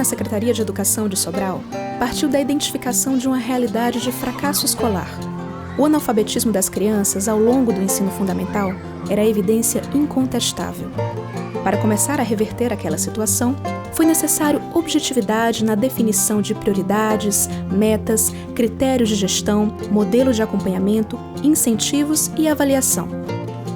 Secretaria de Educação de Sobral partiu da identificação de uma realidade de fracasso escolar. O analfabetismo das crianças ao longo do ensino fundamental era evidência incontestável. Para começar a reverter aquela situação, foi necessário objetividade na definição de prioridades, metas, critérios de gestão, modelo de acompanhamento, incentivos e avaliação.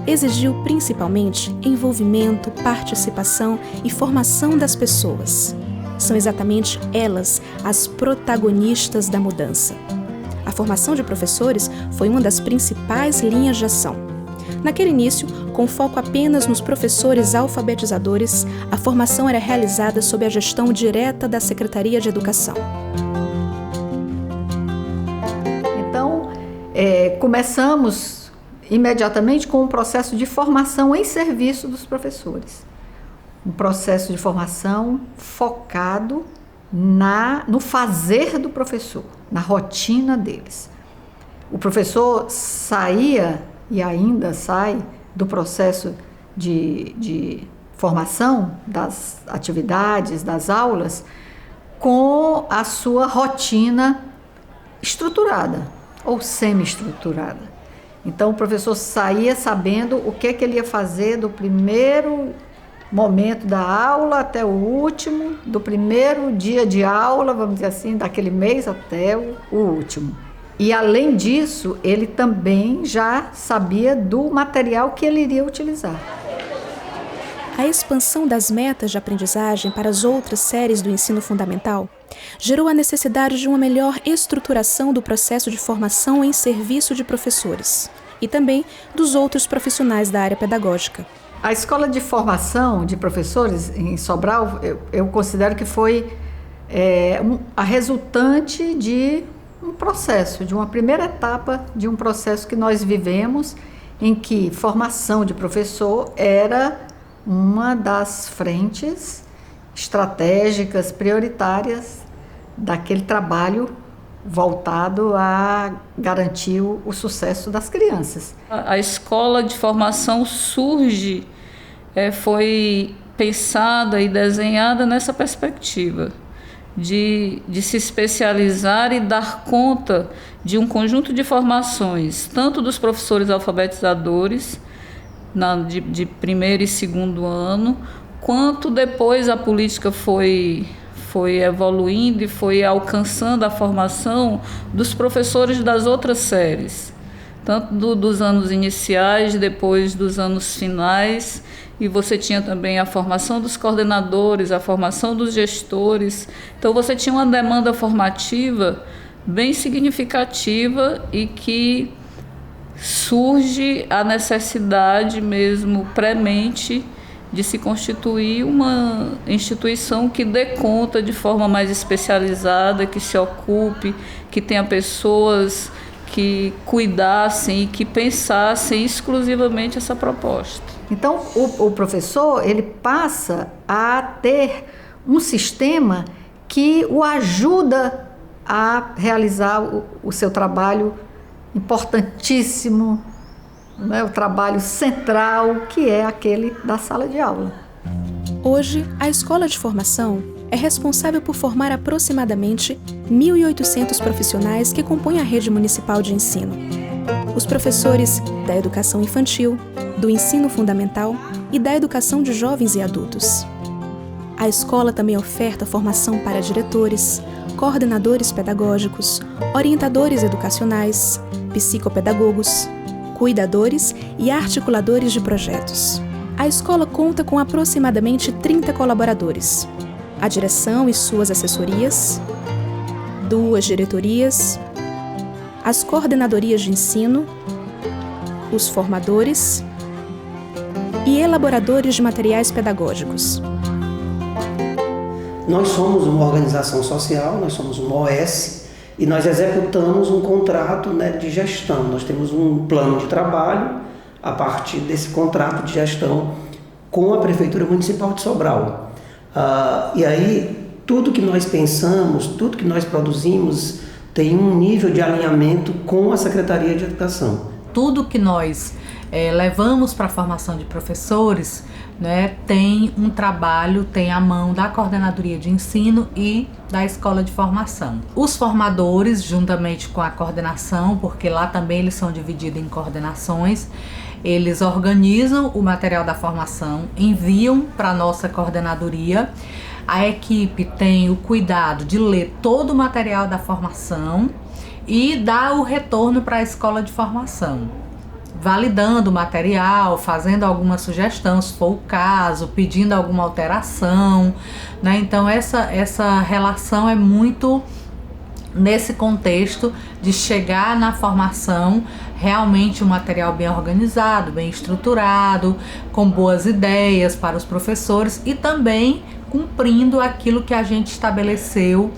Exigiu principalmente envolvimento, participação e formação das pessoas. São exatamente elas as protagonistas da mudança. A formação de professores foi uma das principais linhas de ação. Naquele início, com foco apenas nos professores alfabetizadores, a formação era realizada sob a gestão direta da Secretaria de Educação. Então, começamos imediatamente com um processo de formação em serviço dos professores. Um processo de formação focado no fazer do professor, na rotina deles. O professor saía e ainda sai do processo de formação das atividades, das aulas, com a sua rotina estruturada ou semi-estruturada. Então o professor saía sabendo o que ele ia fazer do primeiro momento da aula até o último, do primeiro dia de aula, vamos dizer assim, daquele mês até o último. E além disso, ele também já sabia do material que ele iria utilizar. A expansão das metas de aprendizagem para as outras séries do ensino fundamental gerou a necessidade de uma melhor estruturação do processo de formação em serviço de professores e também dos outros profissionais da área pedagógica. A escola de formação de professores em Sobral, eu considero que foi a resultante de um processo, de uma primeira etapa de um processo que nós vivemos, em que formação de professor era uma das frentes estratégicas, prioritárias daquele trabalho voltado a garantir o sucesso das crianças. A escola de formação surge, foi pensada e desenhada nessa perspectiva de se especializar e dar conta de um conjunto de formações, tanto dos professores alfabetizadores, de primeiro e segundo ano, quanto depois a política foi evoluindo e foi alcançando a formação dos professores das outras séries, tanto dos anos iniciais, depois dos anos finais, e você tinha também a formação dos coordenadores, a formação dos gestores. Então você tinha uma demanda formativa bem significativa e que surge a necessidade mesmo premente de se constituir uma instituição que dê conta de forma mais especializada, que se ocupe, que tenha pessoas que cuidassem e que pensassem exclusivamente essa proposta. Então, o professor, ele passa a ter um sistema que o ajuda a realizar o seu trabalho importantíssimo, o trabalho central, que é aquele da sala de aula. Hoje, a escola de formação é responsável por formar aproximadamente 1.800 profissionais que compõem a rede municipal de ensino. Os professores da educação infantil, do ensino fundamental e da educação de jovens e adultos. A escola também oferta formação para diretores, coordenadores pedagógicos, orientadores educacionais, psicopedagogos, cuidadores e articuladores de projetos. A escola conta com aproximadamente 30 colaboradores. A direção e suas assessorias, 2 diretorias, as coordenadorias de ensino, os formadores e elaboradores de materiais pedagógicos. Nós somos uma organização social, nós somos uma OS e nós executamos um contrato, de gestão. Nós temos um plano de trabalho a partir desse contrato de gestão com a Prefeitura Municipal de Sobral. E aí, tudo que nós pensamos, tudo que nós produzimos tem um nível de alinhamento com a Secretaria de Educação. Tudo que nós levamos para a formação de professores né, tem um trabalho, tem a mão da Coordenadoria de Ensino e da Escola de Formação. Os formadores, juntamente com a coordenação, porque lá também eles são divididos em coordenações, eles organizam o material da formação, enviam para a nossa coordenadoria. A equipe tem o cuidado de ler todo o material da formação e dar o retorno para a escola de formação, validando o material, fazendo alguma sugestão, se for o caso, pedindo alguma alteração, né? Então essa relação é muito nesse contexto de chegar na formação realmente um material bem organizado, bem estruturado, com boas ideias para os professores e também cumprindo aquilo que a gente estabeleceu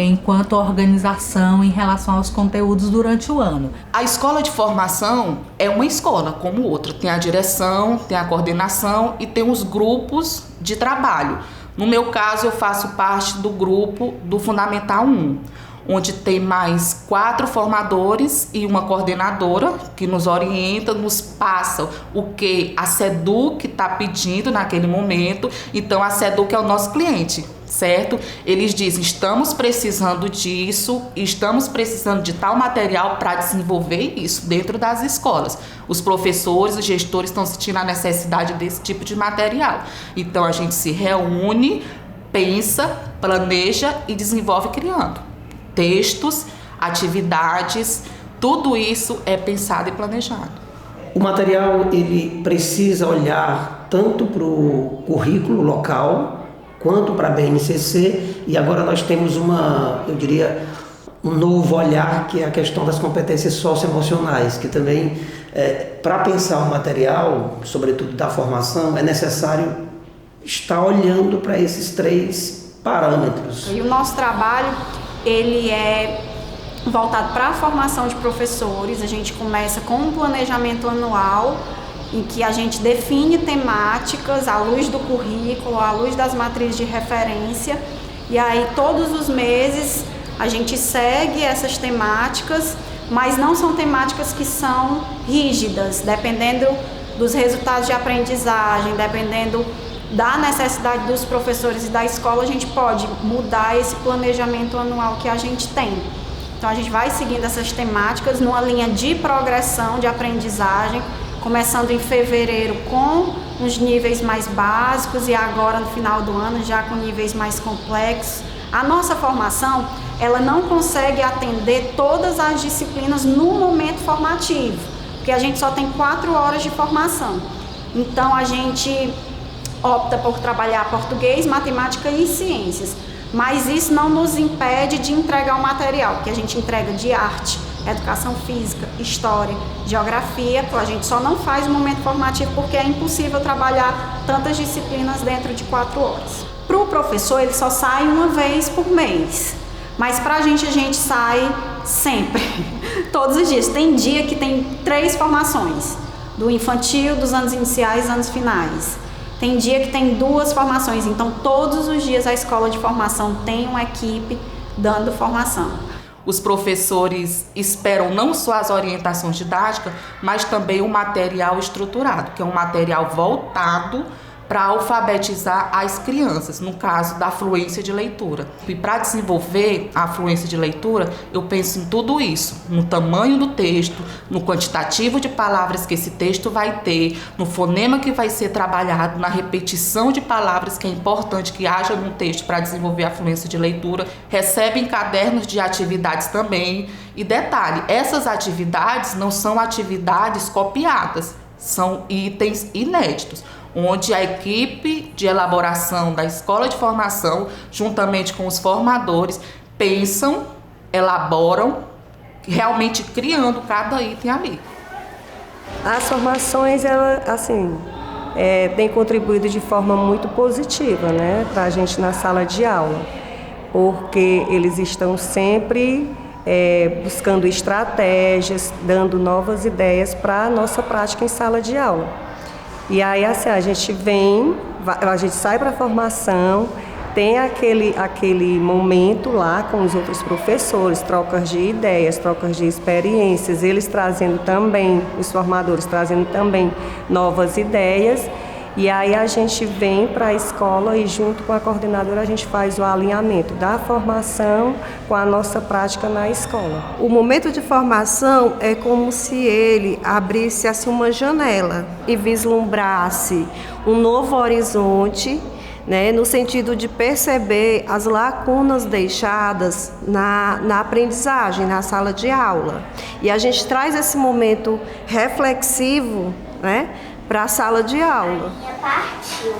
enquanto organização em relação aos conteúdos durante o ano. A escola de formação é uma escola como outra. Tem a direção, tem a coordenação e tem os grupos de trabalho. No meu caso, eu faço parte do grupo do Fundamental 1, onde tem mais 4 formadores e uma coordenadora que nos orienta, nos passa o que a SEDUC está pedindo naquele momento. Então, a SEDUC é o nosso cliente, certo? Eles dizem, estamos precisando disso, estamos precisando de tal material para desenvolver isso dentro das escolas. Os professores, os gestores estão sentindo a necessidade desse tipo de material. Então, a gente se reúne, pensa, planeja e desenvolve criando textos, atividades, tudo isso é pensado e planejado. O material ele precisa olhar tanto para o currículo local quanto para a BNCC, e agora nós temos um novo olhar, que é a questão das competências socioemocionais, que também, para pensar o material, sobretudo da formação, é necessário estar olhando para esses 3 parâmetros. E o nosso trabalho ele é voltado para a formação de professores. A gente começa com um planejamento anual em que a gente define temáticas à luz do currículo, à luz das matrizes de referência, e aí todos os meses a gente segue essas temáticas, mas não são temáticas que são rígidas, dependendo dos resultados de aprendizagem, dependendo da necessidade dos professores e da escola, a gente pode mudar esse planejamento anual que a gente tem. Então a gente vai seguindo essas temáticas numa linha de progressão de aprendizagem, começando em fevereiro com os níveis mais básicos e agora no final do ano já com níveis mais complexos. A nossa formação, ela não consegue atender todas as disciplinas no momento formativo, porque a gente só tem 4 horas de formação. Então a gente opta por trabalhar português, matemática e ciências, mas isso não nos impede de entregar o material, porque a gente entrega de arte, educação física, história, geografia. A gente só não faz o momento formativo porque é impossível trabalhar tantas disciplinas dentro de 4 horas. Para o professor, ele só sai uma vez por mês, mas para a gente sai sempre, todos os dias. Tem dia que tem 3 formações, do infantil, dos anos iniciais e anos finais. Tem dia que tem 2 formações, então todos os dias a escola de formação tem uma equipe dando formação. Os professores esperam não só as orientações didáticas, mas também o material estruturado, que é um material voltado para alfabetizar as crianças, no caso da fluência de leitura. E para desenvolver a fluência de leitura, eu penso em tudo isso, no tamanho do texto, no quantitativo de palavras que esse texto vai ter, no fonema que vai ser trabalhado, na repetição de palavras que é importante que haja no texto para desenvolver a fluência de leitura. Recebem cadernos de atividades também. E detalhe, essas atividades não são atividades copiadas, são itens inéditos, onde a equipe de elaboração da escola de formação, juntamente com os formadores, pensam, elaboram, realmente criando cada item ali. As formações, têm contribuído de forma muito positiva, né, para a gente na sala de aula, porque eles estão sempre buscando estratégias, dando novas ideias para a nossa prática em sala de aula. E aí, assim, a gente sai para a formação, tem aquele momento lá com os outros professores, trocas de ideias, trocas de experiências, eles trazendo também, os formadores trazendo também novas ideias. E aí a gente vem para a escola e junto com a coordenadora a gente faz o alinhamento da formação com a nossa prática na escola. O momento de formação é como se ele abrisse assim uma janela e vislumbrasse um novo horizonte, né, no sentido de perceber as lacunas deixadas na aprendizagem, na sala de aula. E a gente traz esse momento reflexivo, né, para a sala de aula. Partiu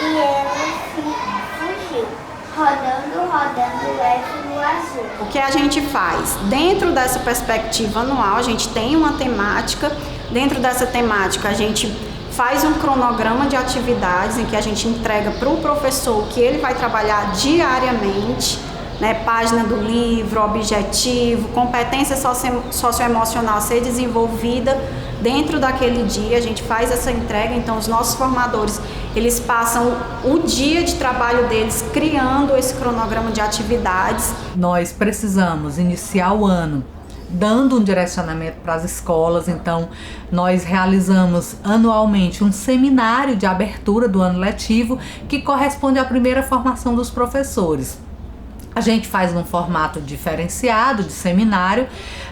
e ele fugiu, rodando, leve no azul. O que a gente faz? Dentro dessa perspectiva anual, a gente tem uma temática. Dentro dessa temática, a gente faz um cronograma de atividades em que a gente entrega para o professor que ele vai trabalhar diariamente, né, página do livro, objetivo, competência socioemocional a ser desenvolvida dentro daquele dia. A gente faz essa entrega, então os nossos formadores, eles passam o dia de trabalho deles criando esse cronograma de atividades. Nós precisamos iniciar o ano dando um direcionamento para as escolas, então nós realizamos anualmente um seminário de abertura do ano letivo que corresponde à primeira formação dos professores. A gente faz num formato diferenciado de seminário,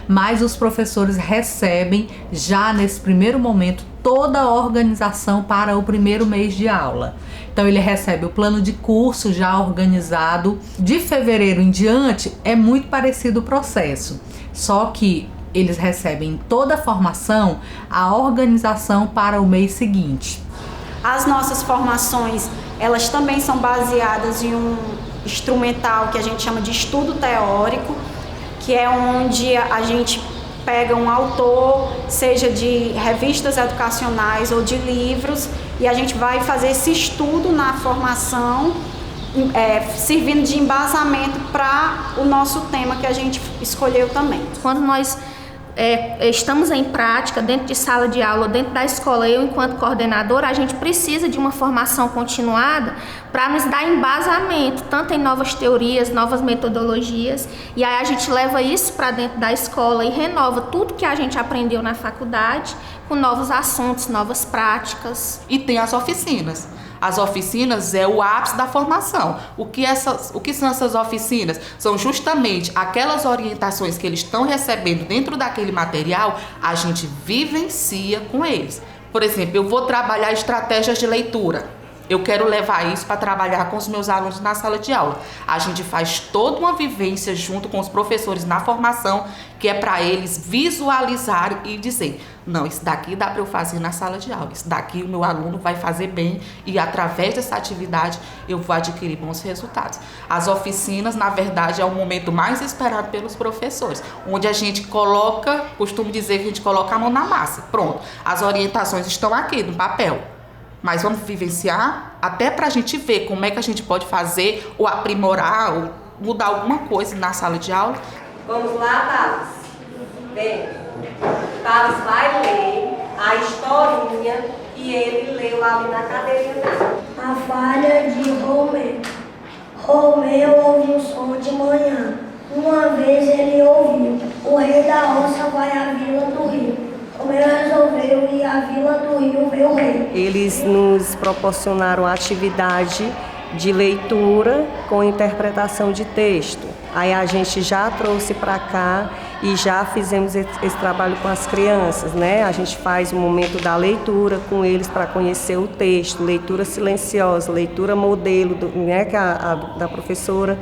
mas os professores recebem já nesse primeiro momento toda a organização para o primeiro mês de aula. Então ele recebe o plano de curso já organizado. De fevereiro em diante é muito parecido o processo, só que eles recebem toda a formação, a organização para o mês seguinte. As nossas formações, elas também são baseadas em um instrumental que a gente chama de estudo teórico, que é onde a gente pega um autor, seja de revistas educacionais ou de livros, e a gente vai fazer esse estudo na formação, servindo de embasamento para o nosso tema que a gente escolheu também. Quando nós estamos em prática, dentro de sala de aula, dentro da escola, eu enquanto coordenadora, a gente precisa de uma formação continuada para nos dar embasamento, tanto em novas teorias, novas metodologias, e aí a gente leva isso para dentro da escola e renova tudo que a gente aprendeu na faculdade com novos assuntos, novas práticas. E tem as oficinas. As oficinas é o ápice da formação. O que são essas oficinas? São justamente aquelas orientações que eles estão recebendo dentro daquele material, a gente vivencia com eles. Por exemplo, eu vou trabalhar estratégias de leitura. Eu quero levar isso para trabalhar com os meus alunos na sala de aula. A gente faz toda uma vivência junto com os professores na formação, que é para eles visualizarem e dizer: não, isso daqui dá para eu fazer na sala de aula, isso daqui o meu aluno vai fazer bem e através dessa atividade eu vou adquirir bons resultados. As oficinas, na verdade, é o momento mais esperado pelos professores, onde a gente costumo dizer que a gente coloca a mão na massa. Pronto, as orientações estão aqui no papel. Mas vamos vivenciar até para a gente ver como é que a gente pode fazer ou aprimorar ou mudar alguma coisa na sala de aula. Vamos lá, Thales. Vem. Thales vai ler a historinha que ele leu ali na cadeirinha dele. A falha de Romeu. Romeu ouviu o som de manhã. Uma vez ele ouviu: o rei da roça vai à vila do rio. Romeu resolveu ir à vila do rio ver o rei. Eles nos proporcionaram atividade de leitura com interpretação de texto. Aí a gente já trouxe para cá e já fizemos esse trabalho com as crianças, né? A gente faz o momento da leitura com eles para conhecer o texto, leitura silenciosa, leitura modelo, né, que da professora.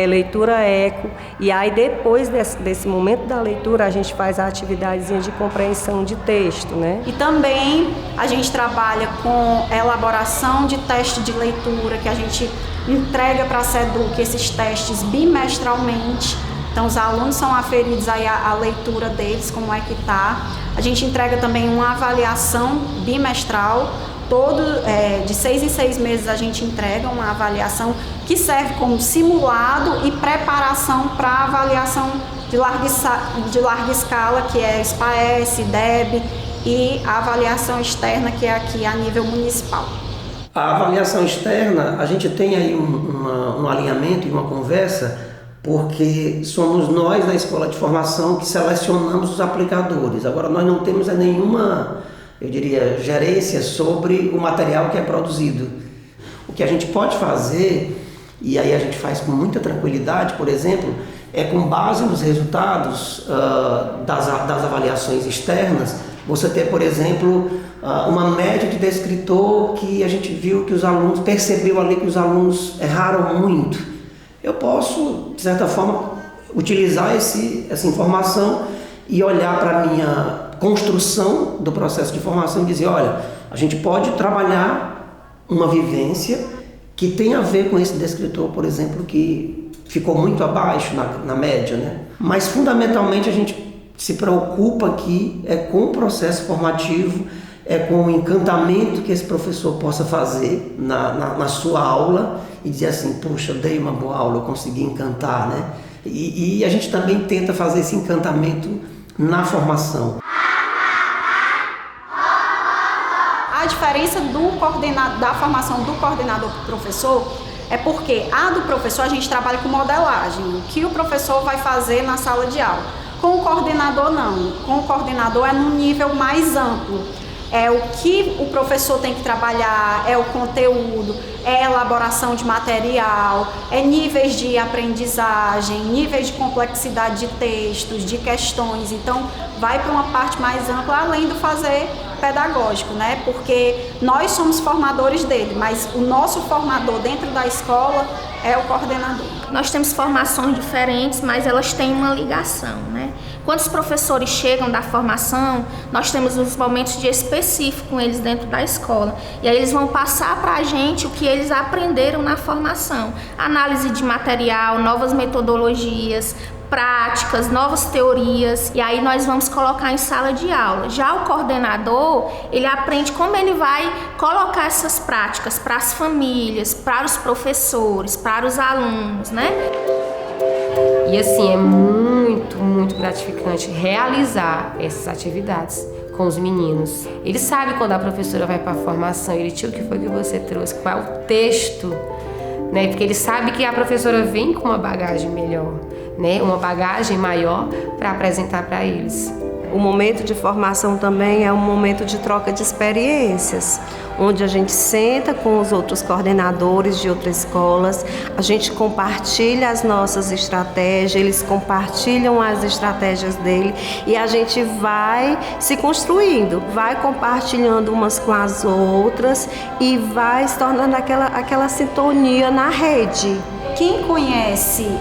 Leitura eco, e aí depois desse momento da leitura a gente faz a atividadezinha de compreensão de texto, né? E também a gente trabalha com elaboração de teste de leitura, que a gente entrega para a SEDUC esses testes bimestralmente. Então os alunos são aferidos aí a leitura deles, como é que tá. A gente entrega também uma avaliação bimestral. De 6 em 6 meses a gente entrega uma avaliação que serve como simulado e preparação para a avaliação de larga escala, que é SPAES, DEB, e a avaliação externa, que é aqui a nível municipal. A avaliação externa, a gente tem aí um alinhamento e uma conversa, porque somos nós da Escola de Formação que selecionamos os aplicadores. Agora nós não temos nenhuma eu diria, gerência sobre o material que é produzido. O que a gente pode fazer, e aí a gente faz com muita tranquilidade, por exemplo, é com base nos resultados das avaliações externas, você ter, por exemplo, uma média de descritor que a gente viu que os alunos, percebeu ali que os alunos erraram muito. Eu posso, de certa forma, utilizar essa informação e olhar para a minha construção do processo de formação e dizer, olha, a gente pode trabalhar uma vivência que tem a ver com esse descritor, por exemplo, que ficou muito abaixo na média, né? Mas fundamentalmente a gente se preocupa aqui com o processo formativo, com o encantamento que esse professor possa fazer na sua aula e dizer assim, poxa, eu dei uma boa aula, eu consegui encantar, né? E a gente também tenta fazer esse encantamento na formação. A diferença da formação do coordenador para o professor é porque a do professor a gente trabalha com modelagem, o que o professor vai fazer na sala de aula. Com o coordenador não, com o coordenador é num nível mais amplo. É o que o professor tem que trabalhar, é o conteúdo, é a elaboração de material, é níveis de aprendizagem, níveis de complexidade de textos, de questões. Então, vai para uma parte mais ampla, além do fazer pedagógico, né? Porque nós somos formadores dele, mas o nosso formador dentro da escola é o coordenador. Nós temos formações diferentes, mas elas têm uma ligação, né? Quando os professores chegam da formação, nós temos uns momentos de específico com eles dentro da escola. E aí eles vão passar para a gente o que eles aprenderam na formação. Análise de material, novas metodologias, práticas, novas teorias, e aí nós vamos colocar em sala de aula. Já o coordenador, ele aprende como ele vai colocar essas práticas para as famílias, para os professores, para os alunos, né? E assim, é muito, muito gratificante realizar essas atividades com os meninos. Ele sabe quando a professora vai para a formação, ele, tio, o que foi que você trouxe? Qual é o texto? Né? Porque ele sabe que a professora vem com uma bagagem melhor, né? Uma bagagem maior para apresentar para eles. O momento de formação também é um momento de troca de experiências, onde a gente senta com os outros coordenadores de outras escolas, a gente compartilha as nossas estratégias, eles compartilham as estratégias dele e a gente vai se construindo, vai compartilhando umas com as outras e vai se tornando aquela sintonia na rede. Quem conhece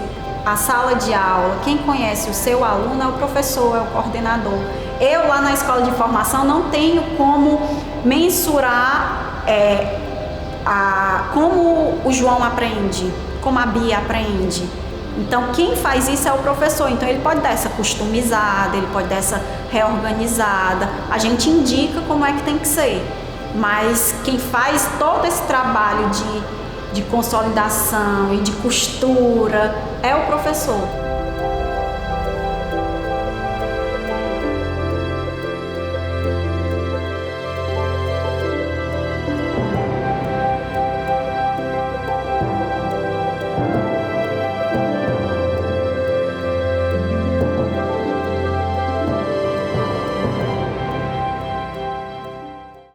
a sala de aula, quem conhece o seu aluno é o professor, é o coordenador. Eu lá na escola de formação não tenho como mensurar como o João aprende, como a Bia aprende. Então quem faz isso é o professor, então ele pode dar essa customizada, ele pode dar essa reorganizada, a gente indica como é que tem que ser, mas quem faz todo esse trabalho de consolidação e de costura é o professor.